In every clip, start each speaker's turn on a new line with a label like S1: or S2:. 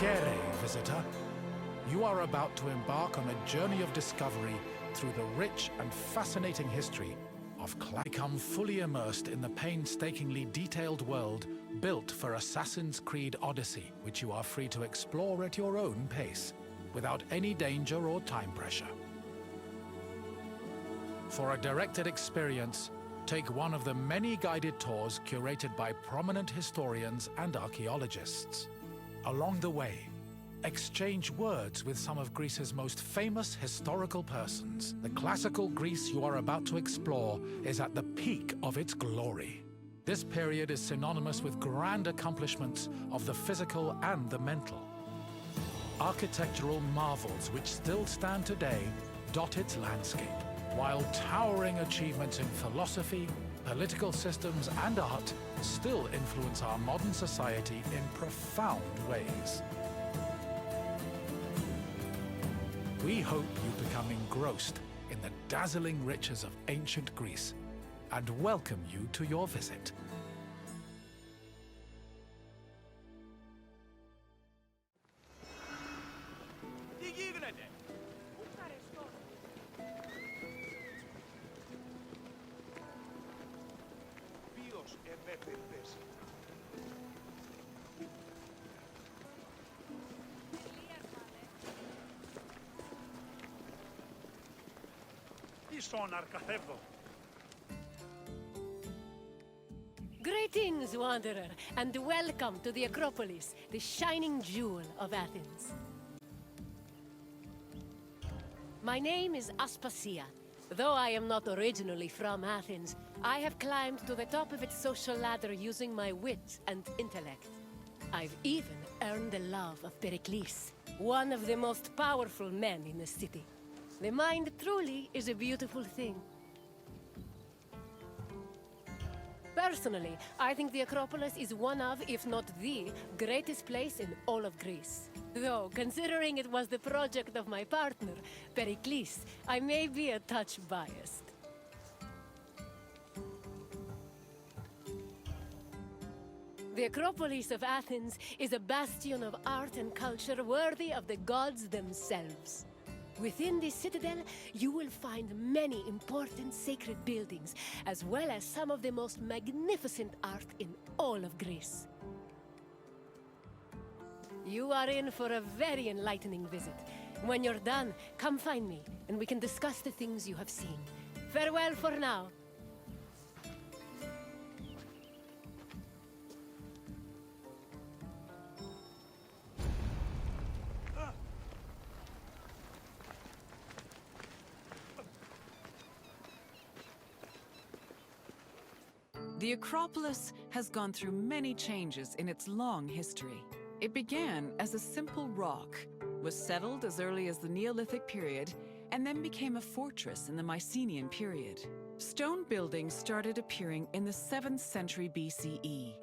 S1: Placere, visitor. You are about to embark on a journey of discovery through the rich and fascinating history of become fully immersed in the painstakingly detailed world built for Assassin's Creed Odyssey, which you are free to explore at your own pace, without any danger or time pressure. For a directed experience, take one of the many guided tours curated by prominent historians and archaeologists. Along the way, exchange words with some of Greece's most famous historical persons. The classical Greece you are about to explore is at the peak of its glory. This period is synonymous with grand accomplishments of the physical and the mental. Architectural marvels which still stand today dot its landscape, while towering achievements in philosophy, political systems, and art still influence our modern society in profound ways. We hope you become engrossed in the dazzling riches of ancient Greece and welcome you to your visit.
S2: Greetings, wanderer, and welcome to the Akropolis, the shining jewel of Athens. My name is Aspasia. Though I am not originally from Athens, I have climbed to the top of its social ladder using my wit and intellect. I've even earned the love of Pericles, one of the most powerful men in the city. The mind truly is a beautiful thing. Personally, I think the Acropolis is one of, if not the, greatest place in all of Greece. Though, considering it was the project of my partner, Pericles, I may be a touch biased. The Acropolis of Athens is a bastion of art and culture worthy of the gods themselves. Within this citadel, you will find many important sacred buildings, as well as some of the most magnificent art in all of Greece. You are in for a very enlightening visit. When you're done, come find me, and we can discuss the things you have seen. Farewell for now.
S3: The Acropolis has gone through many changes in its long history. It began as a simple rock, was settled as early as the Neolithic period, and then became a fortress in the Mycenaean period. Stone buildings started appearing in the 7th century BCE.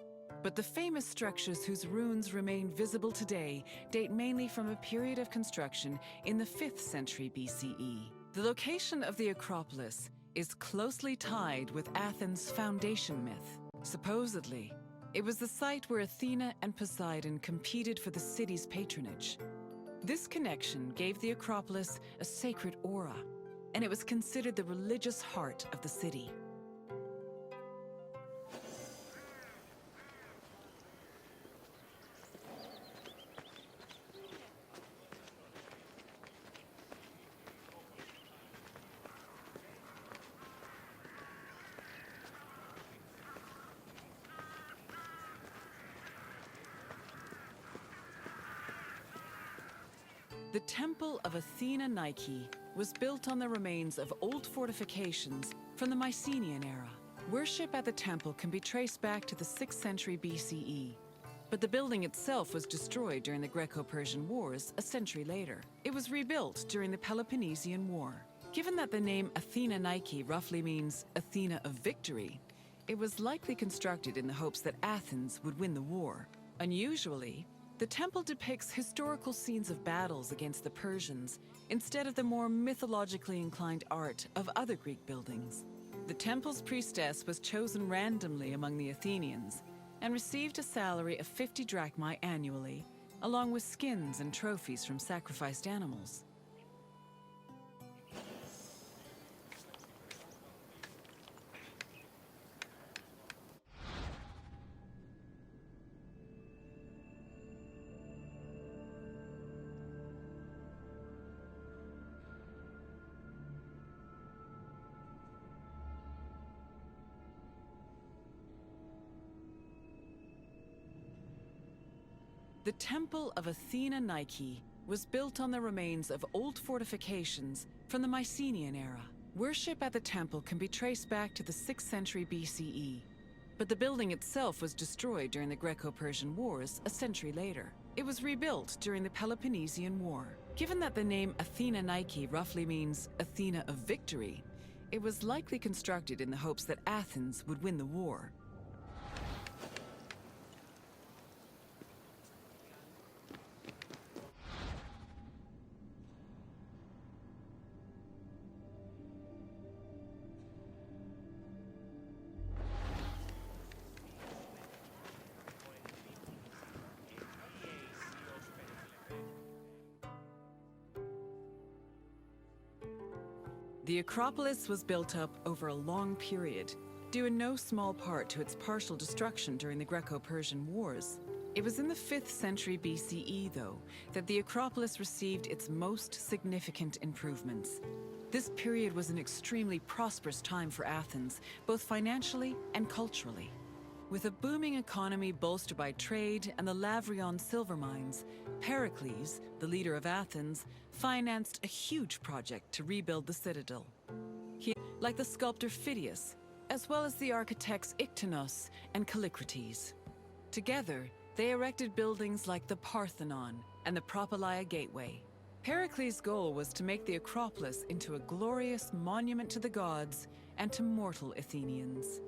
S3: But the famous structures whose ruins remain visible today date mainly from a period of construction in the 5th century BCE. The location of the Acropolis is closely tied with Athens' foundation myth. Supposedly, it was the site where Athena and Poseidon competed for the city's patronage. This connection gave the Acropolis a sacred aura, and it was considered the religious heart of the city. The Temple of Athena Nike was built on the remains of old fortifications from the Mycenaean era. Worship at the temple can be traced back to the 6th century BCE, but the building itself was destroyed during the Greco-Persian Wars a century later. It was rebuilt during the Peloponnesian War. Given that the name Athena Nike roughly means Athena of victory, it was likely constructed in the hopes that Athens would win the war. Unusually, the temple depicts historical scenes of battles against the Persians instead of the more mythologically inclined art of other Greek buildings. The temple's priestess was chosen randomly among the Athenians and received a salary of 50 drachmae annually, along with skins and trophies from sacrificed animals. The Temple of Athena Nike was built on the remains of old fortifications from the Mycenaean era. Worship at the temple can be traced back to the 6th century BCE, but the building itself was destroyed during the Greco-Persian Wars a century later. It was rebuilt during the Peloponnesian War. Given that the name Athena Nike roughly means Athena of victory, it was likely constructed in the hopes that Athens would win the war. The Akropolis was built up over a long period, due in no small part to its partial destruction during the Greco-Persian Wars. It was in the 5th century BCE, though, that the Akropolis received its most significant improvements. This period was an extremely prosperous time for Athens, both financially and culturally. With a booming economy bolstered by trade and the Lavrion silver mines, Pericles, the leader of Athens, financed a huge project to rebuild the citadel. He, like the sculptor Phidias, as well as the architects Iktinos and Callicrates. Together, they erected buildings like the Parthenon and the Propylaea Gateway. Pericles' goal was to make the Acropolis into a glorious monument to the gods and to mortal Athenians.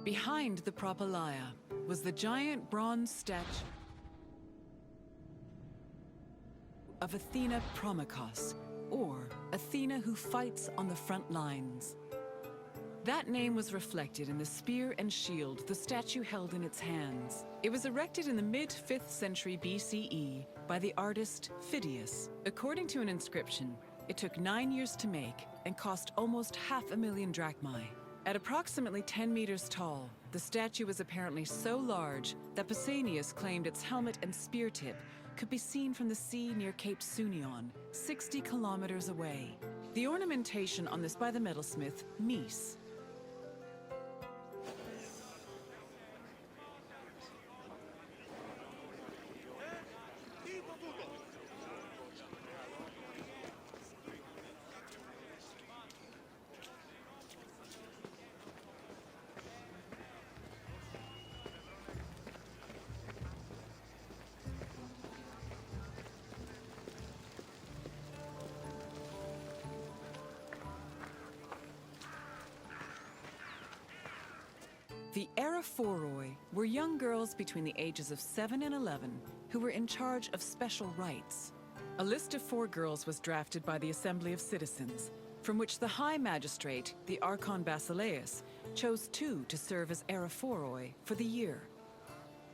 S3: Behind the Propylaea was the giant bronze statue of Athena Promachos, or Athena who fights on the front lines. That name was reflected in the spear and shield the statue held in its hands. It was erected in the mid-5th century BCE by the artist Phidias. According to an inscription, it took 9 years to make and cost almost 500,000 drachmae. At approximately 10 meters tall, the statue was apparently so large that Pausanias claimed its helmet and spear tip could be seen from the sea near Cape Sunion, 60 kilometers away. The ornamentation on this by the metalsmith Mycenae. The Aerophoroi were young girls between the ages of 7 and 11 who were in charge of special rites. A list of 4 girls was drafted by the Assembly of Citizens, from which the High Magistrate, the Archon Basileus, chose 2 to serve as Aerophoroi for the year.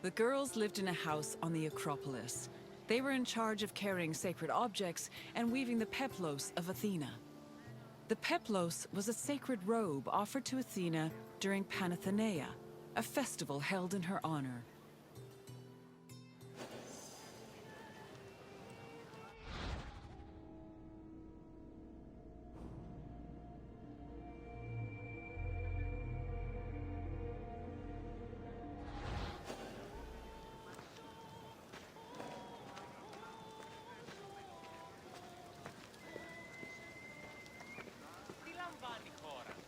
S3: The girls lived in a house on the Akropolis. They were in charge of carrying sacred objects and weaving the peplos of Athena. The peplos was a sacred robe offered to Athena during Panathenaea, a festival held in her honor.
S4: Τι λαμβάνει η χώρα?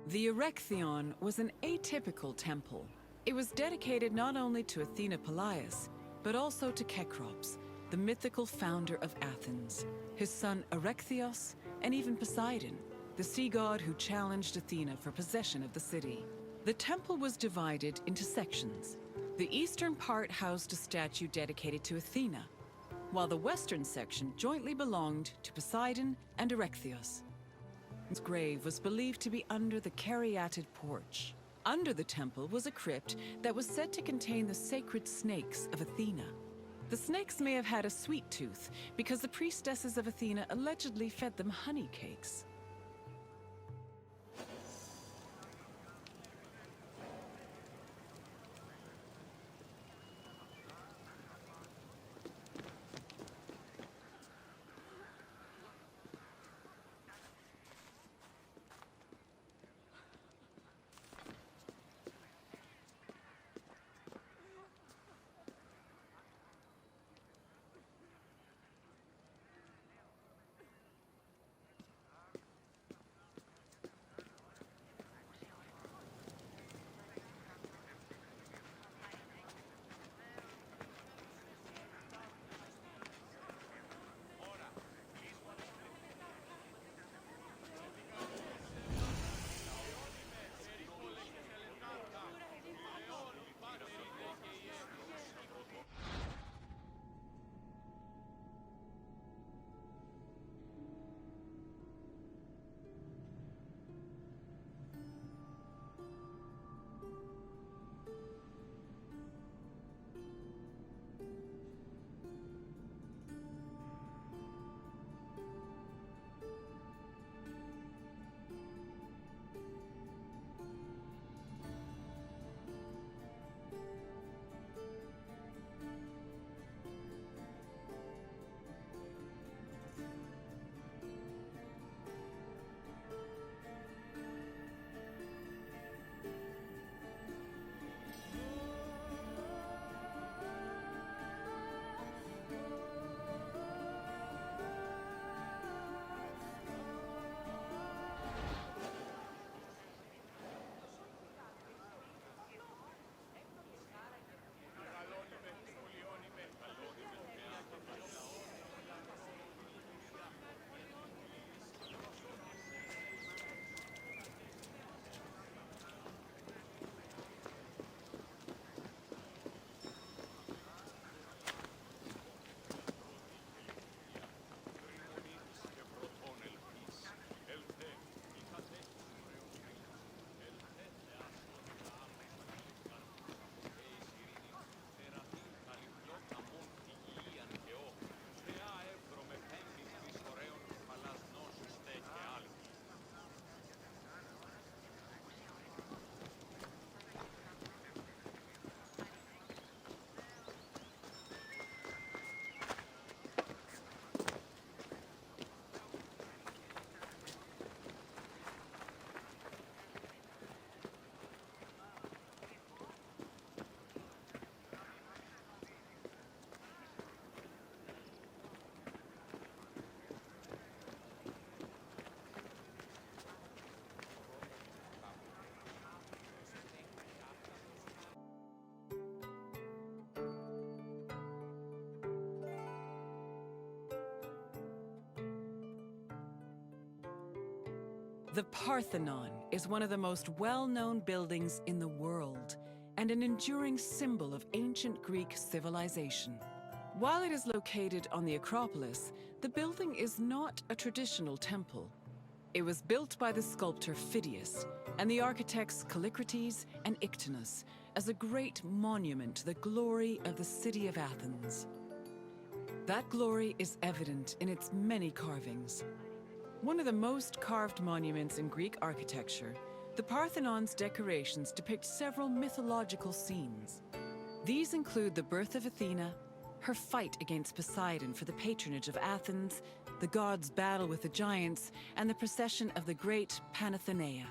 S3: The Erechtheion was an atypical temple. It was dedicated not only to Athena Polias, but also to Kekrops, the mythical founder of Athens, his son Erechtheos, and even Poseidon, the sea god who challenged Athena for possession of the city. The temple was divided into sections. The eastern part housed a statue dedicated to Athena, while the western section jointly belonged to Poseidon and Erechtheos. His grave was believed to be under the caryatid porch. Under the temple was a crypt that was said to contain the sacred snakes of Athena. The snakes may have had a sweet tooth because the priestesses of Athena allegedly fed them honey cakes. The Parthenon is one of the most well-known buildings in the world and an enduring symbol of ancient Greek civilization. While it is located on the Akropolis, the building is not a traditional temple. It was built by the sculptor Phidias and the architects Callicrates and Ictinus as a great monument to the glory of the city of Athens. That glory is evident in its many carvings. One of the most carved monuments in Greek architecture, the Parthenon's decorations depict several mythological scenes. These include the birth of Athena, her fight against Poseidon for the patronage of Athens, the gods' battle with the giants, and the procession of the great Panathenaea.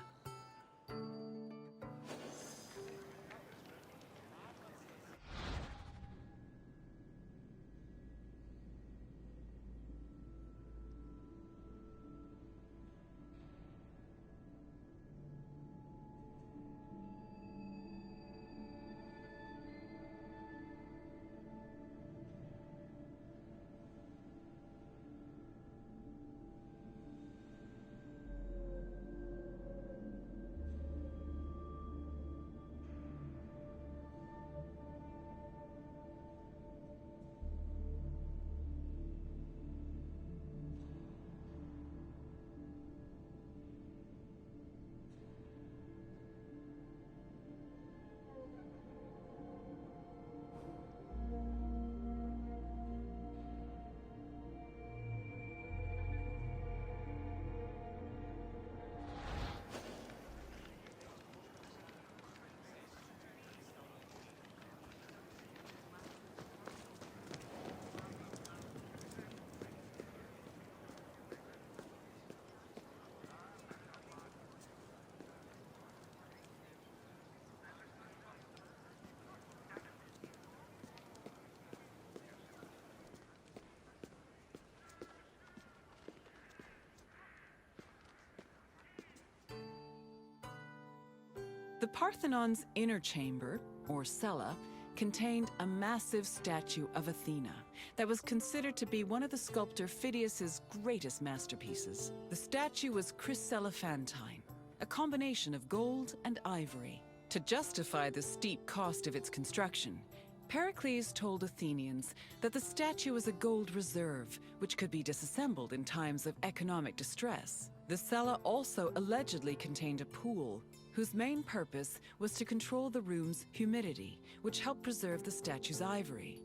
S3: The Parthenon's inner chamber, or cella, contained a massive statue of Athena that was considered to be one of the sculptor Phidias's greatest masterpieces. The statue was chryselephantine, a combination of gold and ivory. To justify the steep cost of its construction, Pericles told Athenians that the statue was a gold reserve, which could be disassembled in times of economic distress. The cella also allegedly contained a pool, whose main purpose was to control the room's humidity, which helped preserve the statue's ivory.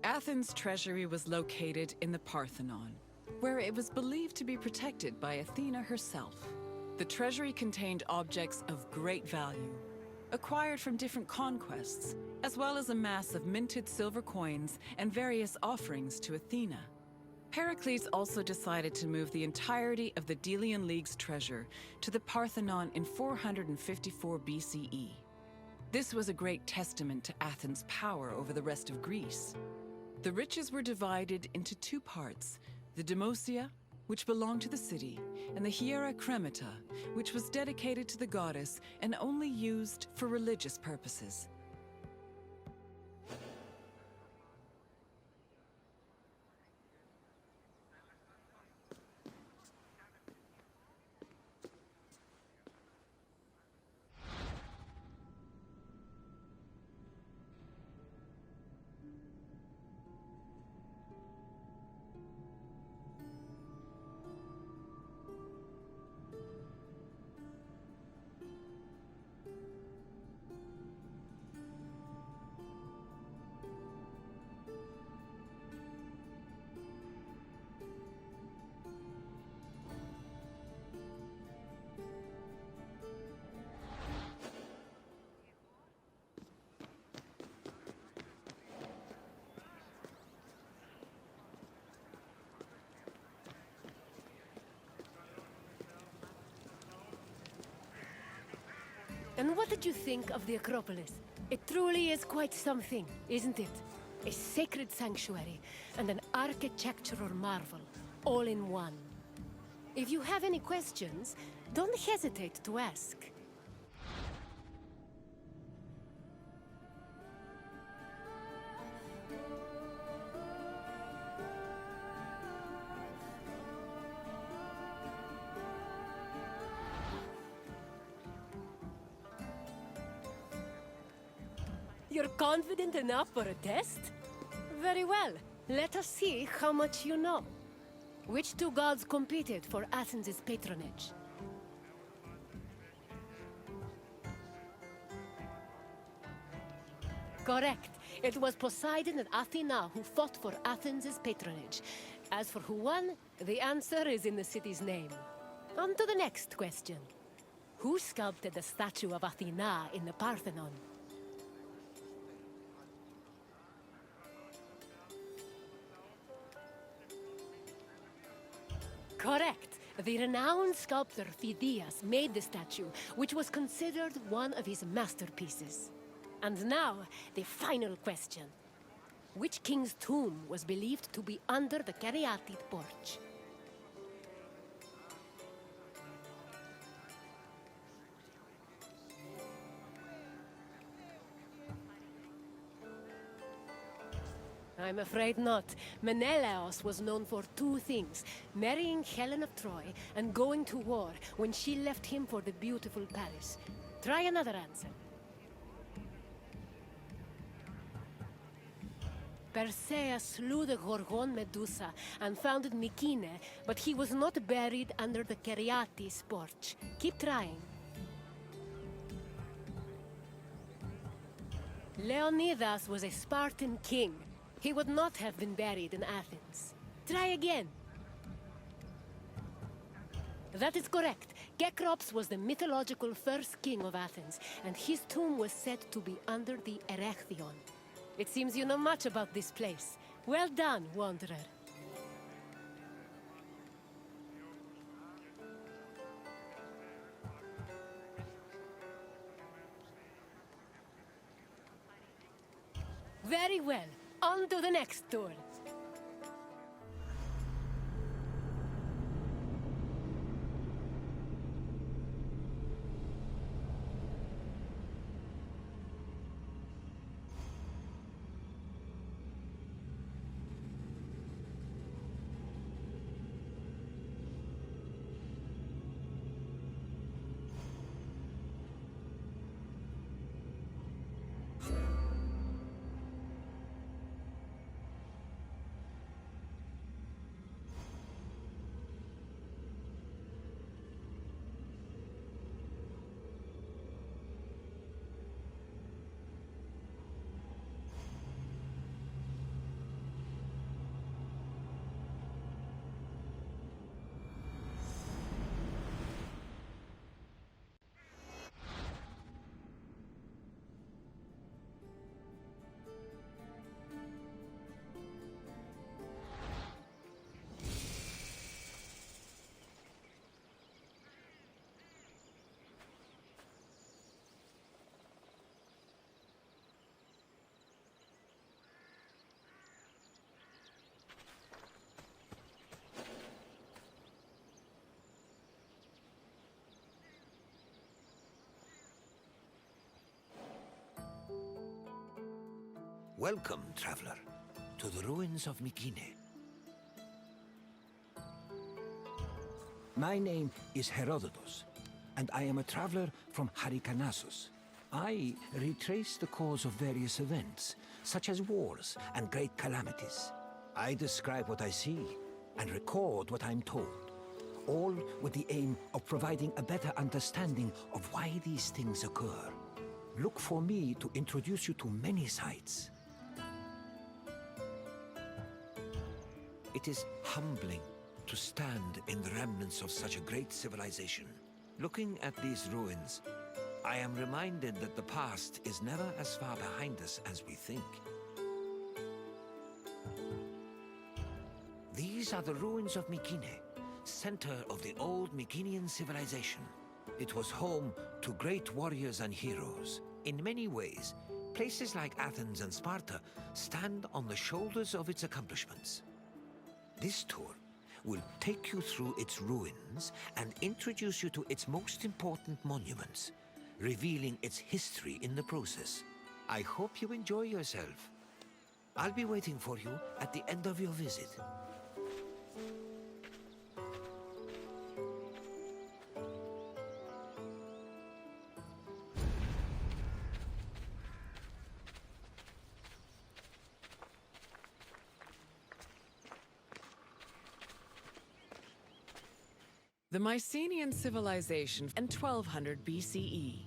S3: Athens' treasury was located in the Parthenon, where it was believed to be protected by Athena herself. The treasury contained objects of great value, acquired from different conquests, as well as a mass of minted silver coins and various offerings to Athena. Pericles also decided to move the entirety of the Delian League's treasure to the Parthenon in 454 BCE. This was a great testament to Athens' power over the rest of Greece. The riches were divided into two parts: the Demosia, which belonged to the city, and the Hiera Cremata, which was dedicated to the goddess and only used for religious purposes.
S2: And what did you think of the Akropolis? It truly is quite something, isn't it? A sacred sanctuary and an architectural marvel, all in one. If you have any questions, don't hesitate to ask. You're confident enough for a test? Very well. Let us see how much you know. Which two gods competed for Athens' patronage? Correct. It was Poseidon and Athena who fought for Athens' patronage. As for who won, the answer is in the city's name. On to the next question. Who sculpted the statue of Athena in the Parthenon? Correct. The renowned sculptor Phidias made the statue, which was considered one of his masterpieces. And now, the final question. Which king's tomb was believed to be under the Caryatid porch? I'm afraid not. Menelaus was known for two things: marrying Helen of Troy and going to war when she left him for the beautiful Paris. Try another answer. Perseus slew the Gorgon Medusa and founded Mycenae, but he was not buried under the Caryatid porch. Keep trying. Leonidas was a Spartan king. He would not have been buried in Athens. Try again. That is correct. Cecrops was the mythological first king of Athens, and his tomb was said to be under the Erechtheion. It seems you know much about this place. Well done, wanderer. Very well. On to the next tour.
S4: Welcome, traveler, to the ruins of Mycenae. My name is Herodotus, and I am a traveler from Hyrcanassus. I retrace the cause of various events, such as wars and great calamities. I describe what I see and record what I'm told, all with the aim of providing a better understanding of why these things occur. Look for me to introduce you to many sites. It is humbling to stand in the remnants of such a great civilization. Looking at these ruins, I am reminded that the past is never as far behind us as we think. These are the ruins of Mycenae, center of the old Mycenaean civilization. It was home to great warriors and heroes. In many ways, places like Athens and Sparta stand on the shoulders of its accomplishments. This tour will take you through its ruins and introduce you to its most important monuments, revealing its history in the process. I hope you enjoy yourself. I'll be waiting for you at the end of your visit.
S3: The Mycenaean civilization in 1200 BCE.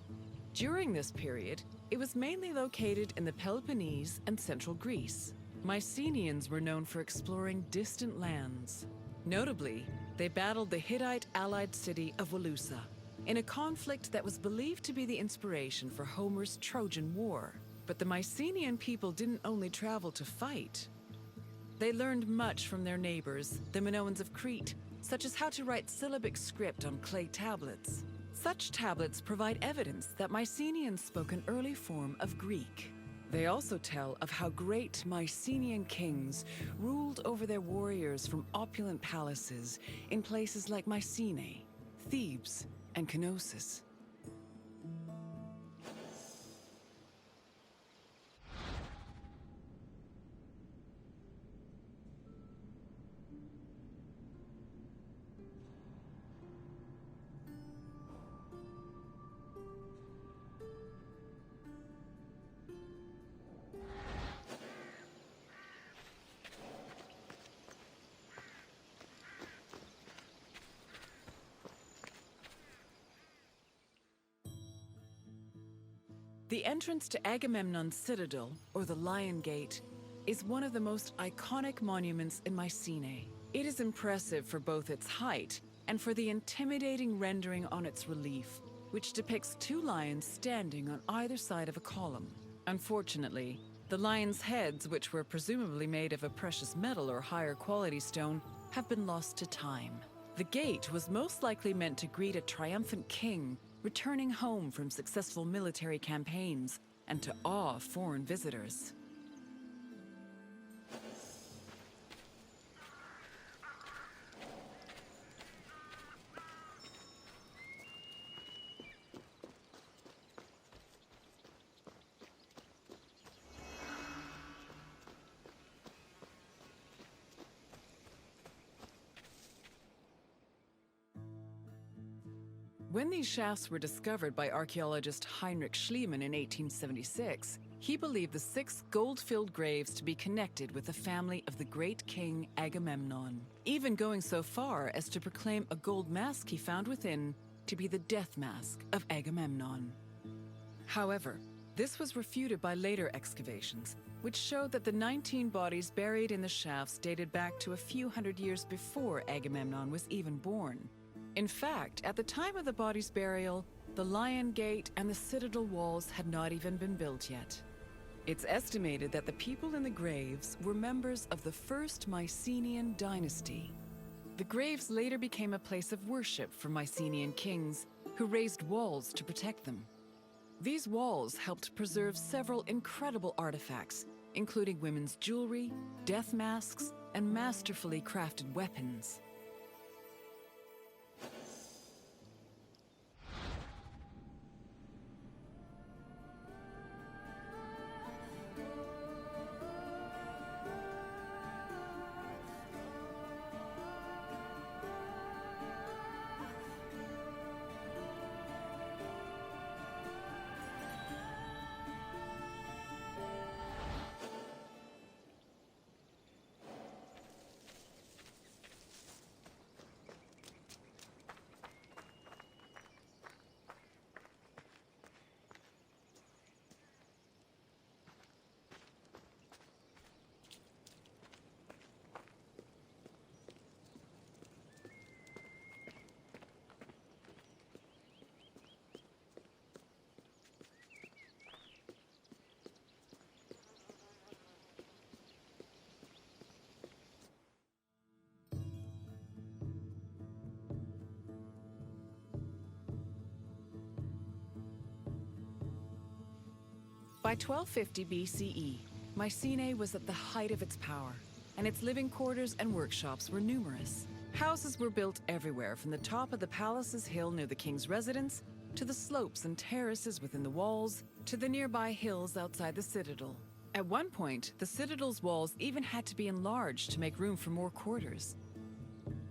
S3: During this period, it was mainly located in the Peloponnese and central Greece. Mycenaeans were known for exploring distant lands. Notably, they battled the Hittite allied city of Walusa in a conflict that was believed to be the inspiration for Homer's Trojan War. But the Mycenaean people didn't only travel to fight. They learned much from their neighbors, the Minoans of Crete, such as how to write syllabic script on clay tablets. Such tablets provide evidence that Mycenaeans spoke an early form of Greek. They also tell of how great Mycenaean kings ruled over their warriors from opulent palaces in places like Mycenae, Thebes, and Knossos. The entrance to Agamemnon's citadel, or the Lion Gate, is one of the most iconic monuments in Mycenae. It is impressive for both its height and for the intimidating rendering on its relief, which depicts two lions standing on either side of a column. Unfortunately, the lions' heads, which were presumably made of a precious metal or higher quality stone, have been lost to time. The gate was most likely meant to greet a triumphant king returning home from successful military campaigns and to awe foreign visitors. When these shafts were discovered by archaeologist Heinrich Schliemann in 1876, he believed the 6 gold-filled graves to be connected with the family of the great king Agamemnon, even going so far as to proclaim a gold mask he found within to be the death mask of Agamemnon. However, this was refuted by later excavations, which showed that the 19 bodies buried in the shafts dated back to a few hundred years before Agamemnon was even born. In fact, at the time of the body's burial, the Lion Gate and the citadel walls had not even been built yet. It's estimated that the people in the graves were members of the first Mycenaean dynasty. The graves later became a place of worship for Mycenaean kings, who raised walls to protect them. These walls helped preserve several incredible artifacts, including women's jewelry, death masks, and masterfully crafted weapons. By 1250 BCE, Mycenae was at the height of its power, and its living quarters and workshops were numerous. Houses were built everywhere, from the top of the palace's hill near the king's residence, to the slopes and terraces within the walls, to the nearby hills outside the citadel. At one point, the citadel's walls even had to be enlarged to make room for more quarters.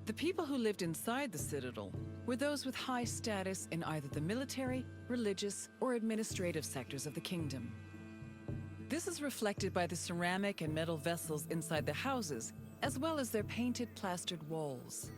S3: The people who lived inside the citadel were those with high status in either the military, religious, or administrative sectors of the kingdom. This is reflected by the ceramic and metal vessels inside the houses, as well as their painted plastered walls.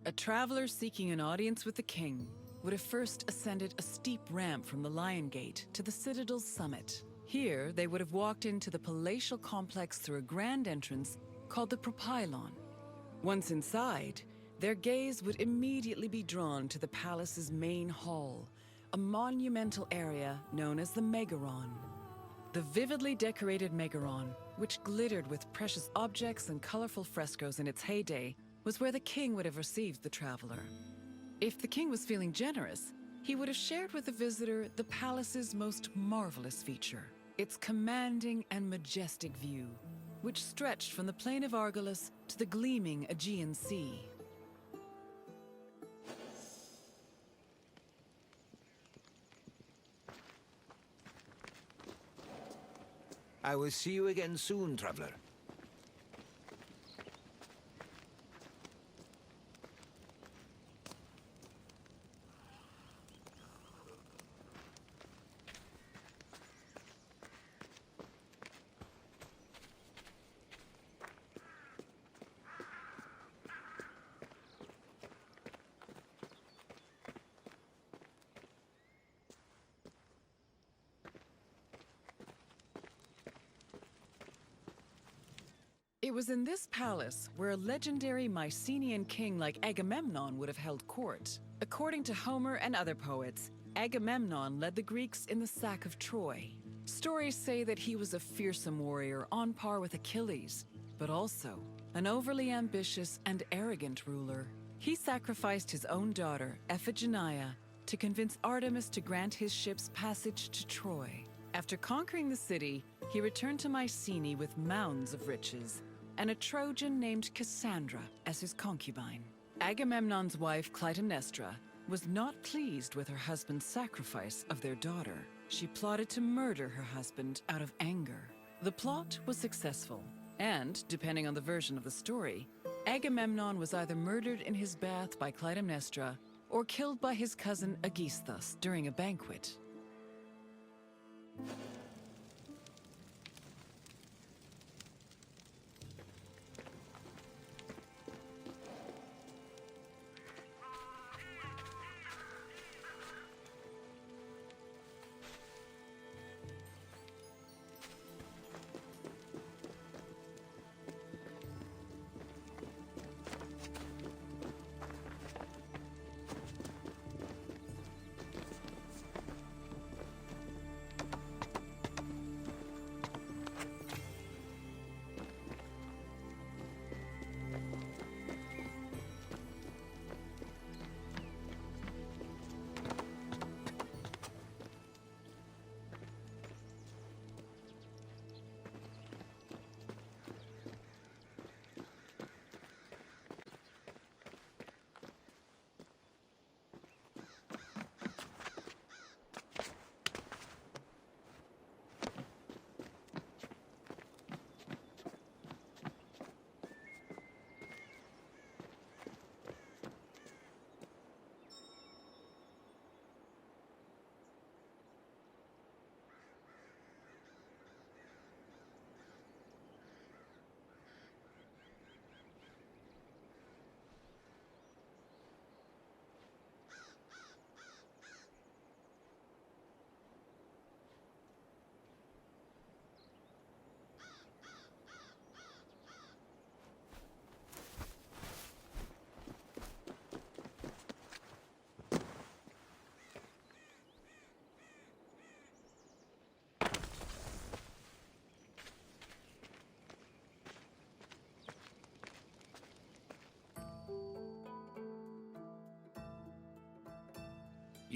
S3: A traveler seeking an audience with the king would have first ascended a steep ramp from the Lion Gate to the citadel's summit. Here, they would have walked into the palatial complex through a grand entrance called the Propylon. Once inside, their gaze would immediately be drawn to the palace's main hall, a monumental area known as the Megaron. The vividly decorated Megaron, which glittered with precious objects and colorful frescoes in its heyday, was where the king would have received the traveler. If the king was feeling generous, he would have shared with the visitor the palace's most marvelous feature, its commanding and majestic view, which stretched from the plain of Argolis to the gleaming Aegean Sea.
S4: I will see you again soon, traveler.
S3: It was in this palace where a legendary Mycenaean king like Agamemnon would have held court. According to Homer and other poets, Agamemnon led the Greeks in the sack of Troy. Stories say that he was a fearsome warrior on par with Achilles, but also an overly ambitious and arrogant ruler. He sacrificed his own daughter, Iphigenia, to convince Artemis to grant his ship's passage to Troy. After conquering the city, he returned to Mycenae with mounds of riches, and a Trojan named Cassandra as his concubine. Agamemnon's wife, Clytemnestra, was not pleased with her husband's sacrifice of their daughter. She plotted to murder her husband out of anger. The plot was successful, and, depending on the version of the story, Agamemnon was either murdered in his bath by Clytemnestra or killed by his cousin Aegisthus during a banquet.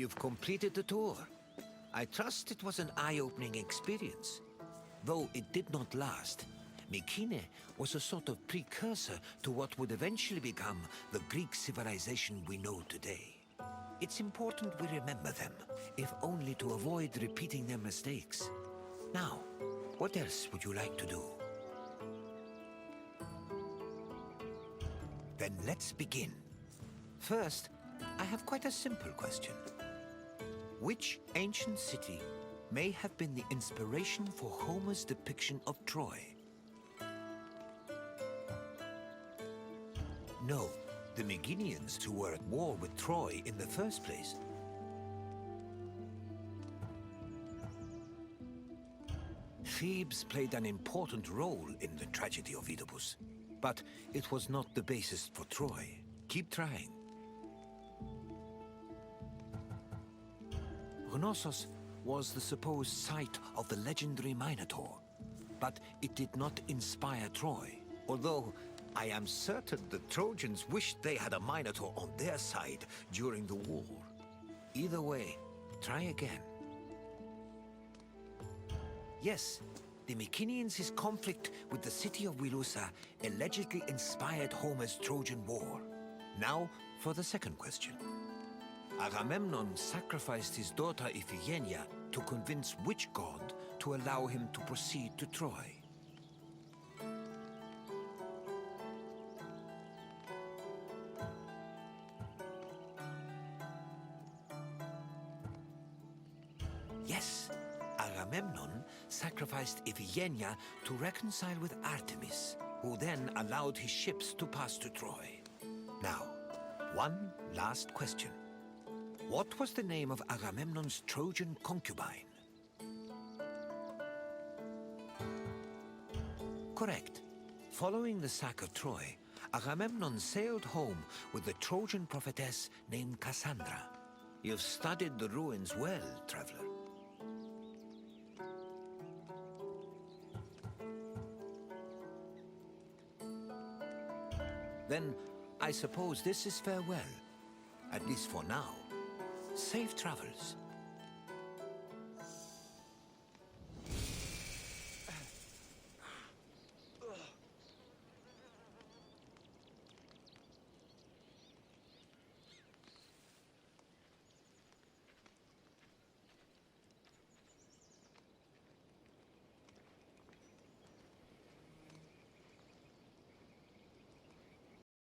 S4: you've completed the tour. I trust it was an eye-opening experience. Though it did not last, Mycenae was a sort of precursor to what would eventually become the Greek civilization we know today. It's important we remember them, if only to avoid repeating their mistakes. Now, what else would you like to do? Then let's begin. First, I have quite a simple question. Which ancient city may have been the inspiration for Homer's depiction of Troy? No, the Meginians who were at war with Troy in the first place. Thebes played an important role in the tragedy of Oedipus, but it was not the basis for Troy. Keep trying. Knossos was the supposed site of the legendary Minotaur, but it did not inspire Troy, although I am certain the Trojans wished they had a Minotaur on their side during the war. Either way, try again. Yes, the Mycenaeans' conflict with the city of Wilusa allegedly inspired Homer's Trojan War. Now for the second question. Agamemnon sacrificed his daughter Iphigenia to convince which god to allow him to proceed to Troy? Yes, Agamemnon sacrificed Iphigenia to reconcile with Artemis, who then allowed his ships to pass to Troy. Now, one last question. What was the name of Agamemnon's Trojan concubine? Correct. Following the sack of Troy, Agamemnon sailed home with the Trojan prophetess named Cassandra. You've studied the ruins well, traveler. Then, I suppose this is farewell. At least for now. Safe travels.